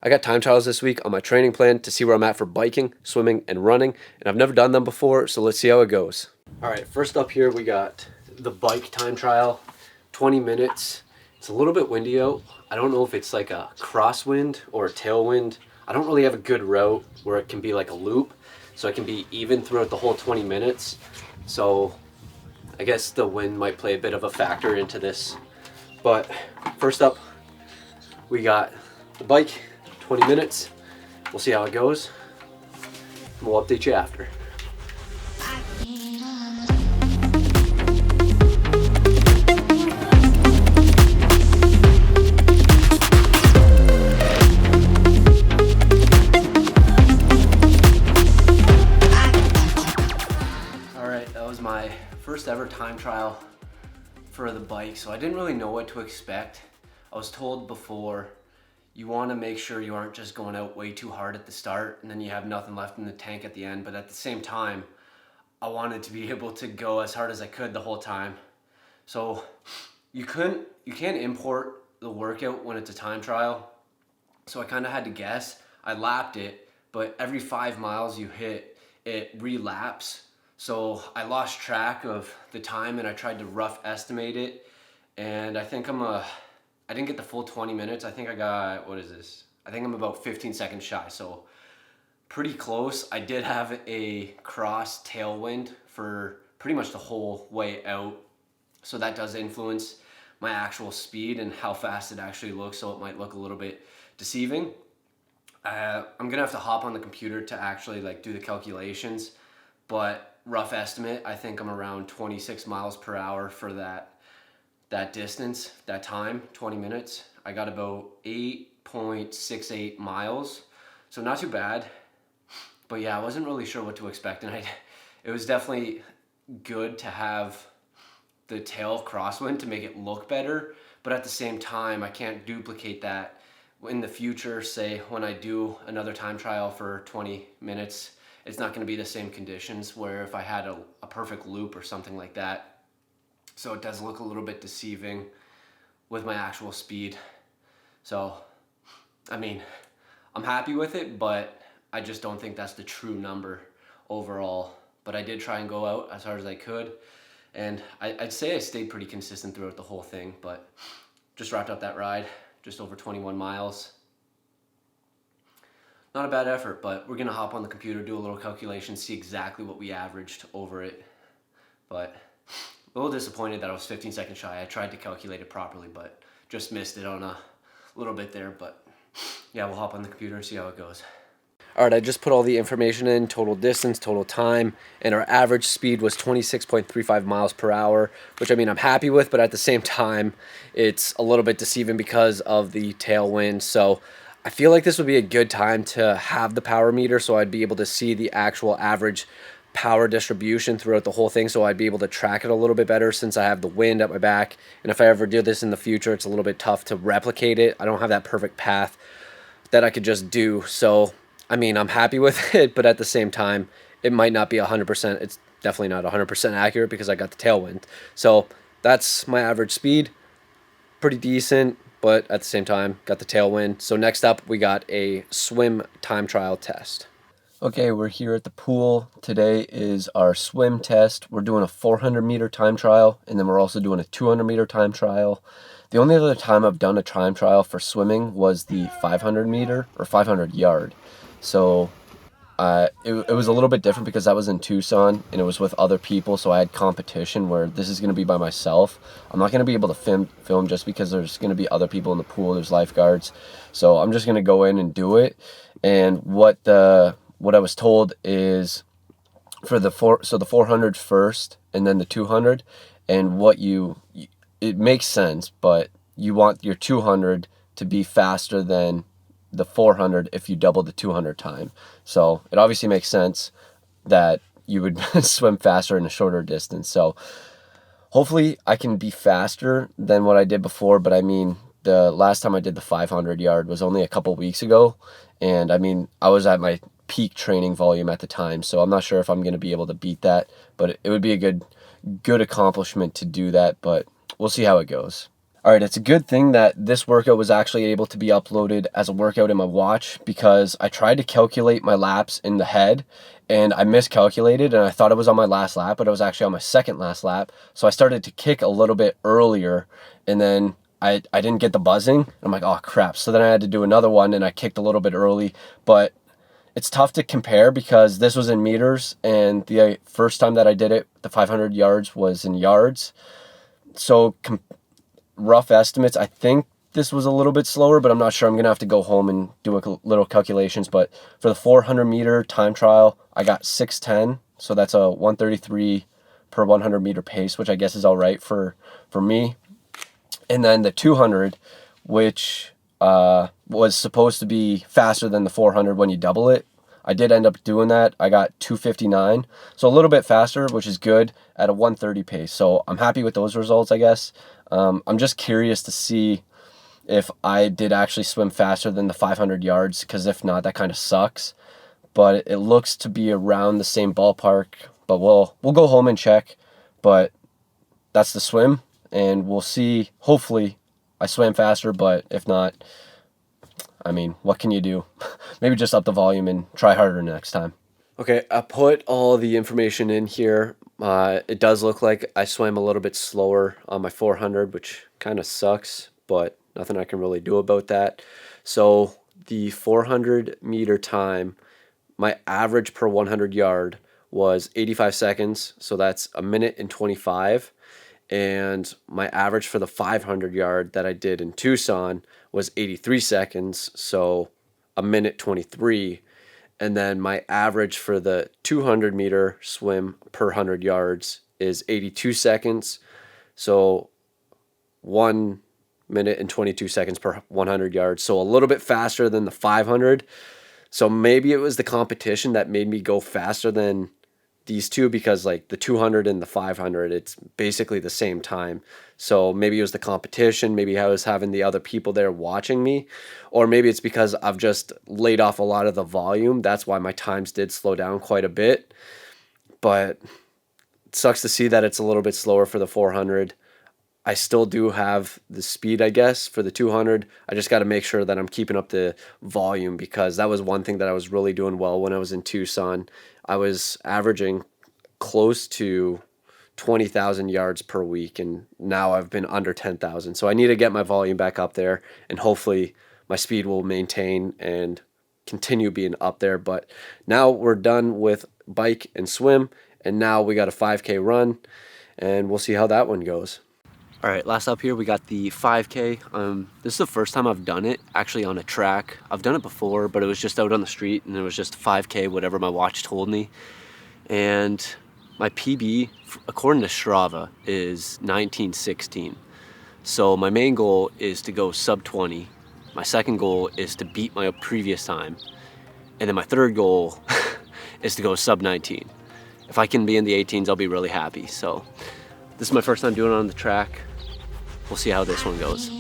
I got time trials this week on my training plan to see where I'm at for biking, swimming, and running, and I've never done them before, so let's see how it goes. All right, first up here we got the bike time trial, 20 minutes. It's a little bit windy out. I don't know if it's like a crosswind or a tailwind. I don't really have a good route where it can be like a loop, so it can be even throughout the whole 20 minutes. So I guess the wind might play a bit of a factor into this. But first up, we got the bike, 20 minutes. We'll see how it goes. We'll update you after. All right, that was my first ever time trial for the bike, so I didn't really know what to expect. I was told before, you want to make sure you aren't just going out way too hard at the start and then you have nothing left in the tank at the end, but at the same time, I wanted to be able to go as hard as I could the whole time. So you can't import the workout when it's a time trial. So I kind of had to guess. I lapped it, but every 5 miles you hit, it relapse. So I lost track of the time and I tried to rough estimate it. And I think I didn't get the full 20 minutes. I think I got, what is this? I think I'm about 15 seconds shy. So pretty close. I did have a cross tailwind for pretty much the whole way out. So that does influence my actual speed and how fast it actually looks. So it might look a little bit deceiving. I'm gonna have to hop on the computer to actually do the calculations, but rough estimate, I think I'm around 26 miles per hour for that distance, that time, 20 minutes. I got about 8.68 miles, so not too bad. But yeah, I wasn't really sure what to expect, and it was definitely good to have the tail crosswind to make it look better, but at the same time, I can't duplicate that in the future. Say when I do another time trial for 20 minutes, it's not going to be the same conditions where if I had a perfect loop or something like that. So it does look a little bit deceiving with my actual speed. So, I mean, I'm happy with it, but I just don't think that's the true number overall. But I did try and go out as hard as I could. And I'd say I stayed pretty consistent throughout the whole thing, but just wrapped up that ride, just over 21 miles. Not a bad effort, but we're gonna hop on the computer, do a little calculation, see exactly what we averaged over it. But a little disappointed that I was 15 seconds shy. I tried to calculate it properly, but just missed it on a little bit there. But yeah, we'll hop on the computer and see how it goes. All right, I just put all the information in, total distance, total time, and our average speed was 26.35 miles per hour, which I mean I'm happy with, but at the same time, it's a little bit deceiving because of the tailwind. So I feel like this would be a good time to have the power meter so I'd be able to see the actual average power distribution throughout the whole thing, so I'd be able to track it a little bit better since I have the wind at my back. And if I ever do this in the future, it's a little bit tough to replicate it. I don't have that perfect path that I could just do. So I mean, I'm happy with it, but at the same time, it might not be 100%. It's definitely not 100% accurate because I got the tailwind. So that's my average speed. Pretty decent, but at the same time, got the tailwind. So next up, we got a swim time trial test. Okay, we're here at the pool. Today is our swim test. We're doing a 400 meter time trial, and then we're also doing a 200 meter time trial. The only other time I've done a time trial for swimming was the 500 meter or 500 yard. So it was a little bit different because that was in Tucson and it was with other people, so I had competition where this is going to be by myself. I'm not going to be able to film just because there's going to be other people in the pool, there's lifeguards. So I'm just going to go in and do it. And what I was told is for the 400 first and then the 200, and it makes sense, but you want your 200 to be faster than the 400 if you double the 200 time. So it obviously makes sense that you would swim faster in a shorter distance. So hopefully I can be faster than what I did before, but I mean, the last time I did the 500 yard was only a couple weeks ago, and I mean, I was at my peak training volume at the time, so I'm not sure if I'm going to be able to beat that, but it would be a good accomplishment to do that, but we'll see how it goes. All right, it's a good thing that this workout was actually able to be uploaded as a workout in my watch, because I tried to calculate my laps in the head and I miscalculated and I thought it was on my last lap, but it was actually on my second last lap. So I started to kick a little bit earlier and then I didn't get the buzzing. I'm like, oh crap. So then I had to do another one and I kicked a little bit early, but it's tough to compare because this was in meters and the first time that I did it, the 500 yards was in yards. So rough estimates, I think this was a little bit slower, but I'm not sure. I'm gonna have to go home and do a little calculations. But for the 400 meter time trial, I got 6:10, so that's a 133 per 100 meter pace, which I guess is all right for me. And then the 200, which was supposed to be faster than the 400 when you double it. I did end up doing that. I got 2:59, so a little bit faster, which is good at a 1:30 pace. So I'm happy with those results, I guess. I'm just curious to see if I did actually swim faster than the 500 yards, because if not, that kind of sucks. But it looks to be around the same ballpark. But we'll go home and check. But that's the swim, and we'll see. Hopefully, I swam faster. But if not, I mean, what can you do? Maybe just up the volume and try harder next time. Okay, I put all the information in here. It does look like I swam a little bit slower on my 400, which kind of sucks, but nothing I can really do about that. So the 400 meter time, my average per 100 yard was 85 seconds. So that's a minute and 25. And my average for the 500 yard that I did in Tucson was 83 seconds. So a minute 23. And then my average for the 200 meter swim per 100 yards is 82 seconds. So 1 minute and 22 seconds per 100 yards. So a little bit faster than the 500. So maybe it was the competition that made me go faster than these two, because like the 200 and the 500, it's basically the same time. So maybe it was the competition, maybe I was having the other people there watching me, or maybe it's because I've just laid off a lot of the volume. That's why my times did slow down quite a bit. But it sucks to see that it's a little bit slower for the 400. I still do have the speed, I guess, for the 200. I just got to make sure that I'm keeping up the volume, because that was one thing that I was really doing well when I was in Tucson. I was averaging close to 20,000 yards per week, and now I've been under 10,000. So I need to get my volume back up there, and hopefully my speed will maintain and continue being up there. But now we're done with bike and swim, and now we got a 5K run, and we'll see how that one goes. All right, last up here, we got the 5K. This is the first time I've done it actually on a track. I've done it before, but it was just out on the street, and it was just 5K, whatever my watch told me. And my PB, according to Strava, is 19:16. So my main goal is to go sub 20. My second goal is to beat my previous time. And then my third goal is to go sub 19. If I can be in the 18s, I'll be really happy. So this is my first time doing it on the track. We'll see how this one goes.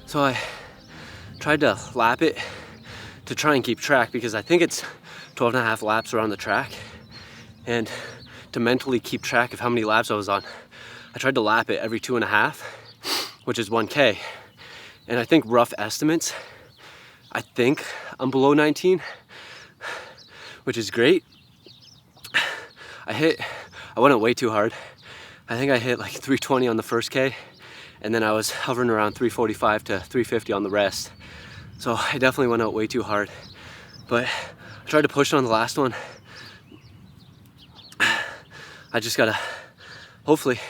So I tried to lap it to try and keep track, because I think it's 12 and a half laps around the track. And to mentally keep track of how many laps I was on, I tried to lap it every 2.5, which is 1K. And I think rough estimates, I think I'm below 19, which is great. I went out way too hard. I think I hit like 320 on the first K, and then I was hovering around 345 to 350 on the rest. So I definitely went out way too hard, but I tried to push on the last one. I just gotta hopefully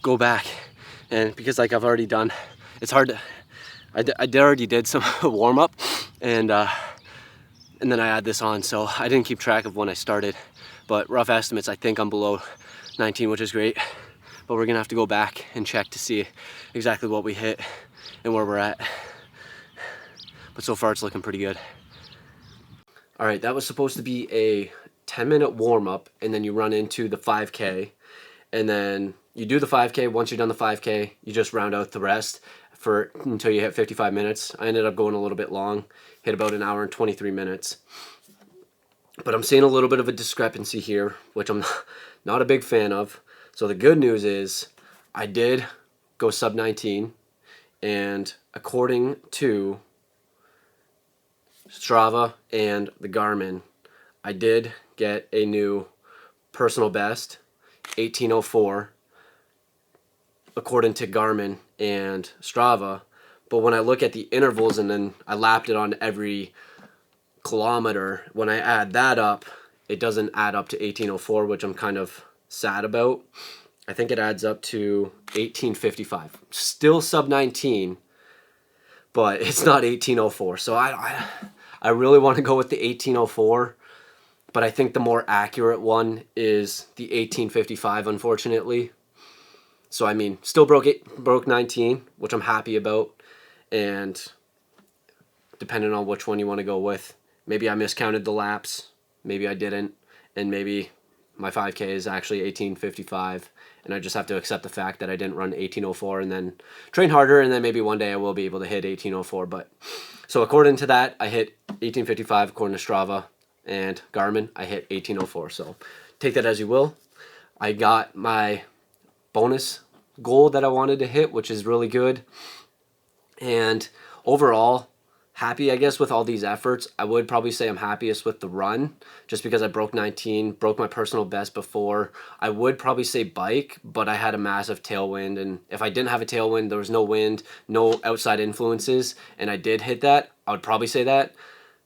go back, and because like I've already done, it's hard to, I already did some warm up, and then I add this on, so I didn't keep track of when I started, But rough estimates, I think I'm below 19, which is great. But we're gonna have to go back and check to see exactly what we hit and where we're at. But so far it's looking pretty good. All right, that was supposed to be a 10-minute warm-up, and then you run into the 5K, and then you do the 5K. Once you're done the 5K, you just round out the rest for until you hit 55 minutes. I ended up going a little bit long, hit about an hour and 23 minutes. But I'm seeing a little bit of a discrepancy here, which I'm not a big fan of. So the good news is I did go sub 19, and according to Strava and the Garmin, I did get a new personal best, 1804, according to Garmin and Strava. But when I look at the intervals and then I lapped it on every kilometer, when I add that up, it doesn't add up to 1804, which I'm kind of sad about. I think it adds up to 1855. Still sub 19, but it's not 1804. So I really want to go with the 1804, but I think the more accurate one is the 1855, unfortunately. So I mean, still broke 19, which I'm happy about, and depending on which one you want to go with, maybe I miscounted the laps, maybe I didn't, and maybe my 5K is actually 1855, and I just have to accept the fact that I didn't run 1804 and then train harder, and then maybe one day I will be able to hit 1804. But so according to that, I hit 1855 according to Strava, and Garmin, I hit 1804. So take that as you will. I got my bonus goal that I wanted to hit, which is really good. And overall, happy, I guess, with all these efforts. I would probably say I'm happiest with the run, just because I broke 19, broke my personal best before. I would probably say bike, but I had a massive tailwind, and if I didn't have a tailwind, there was no wind, no outside influences, and I did hit that, I would probably say that.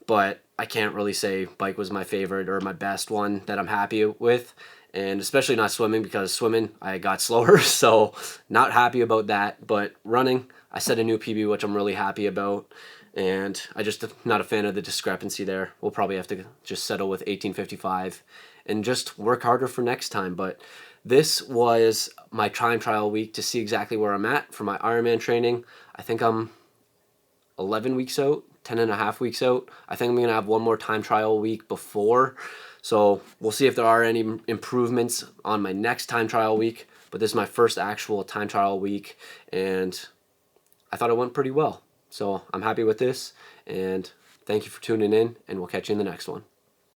But I can't really say bike was my favorite or my best one that I'm happy with, and especially not swimming, because swimming I got slower, so not happy about that. But running, I set a new PB, which I'm really happy about, and I just not a fan of the discrepancy there. We'll probably have to just settle with 1855 and just work harder for next time. But this was my time trial week to see exactly where I'm at for my Ironman training. I think I'm 11 weeks out, 10 and a half weeks out. I think I'm going to have one more time trial week before. So we'll see if there are any improvements on my next time trial week. But this is my first actual time trial week, and I thought it went pretty well. So I'm happy with this, and thank you for tuning in, and we'll catch you in the next one.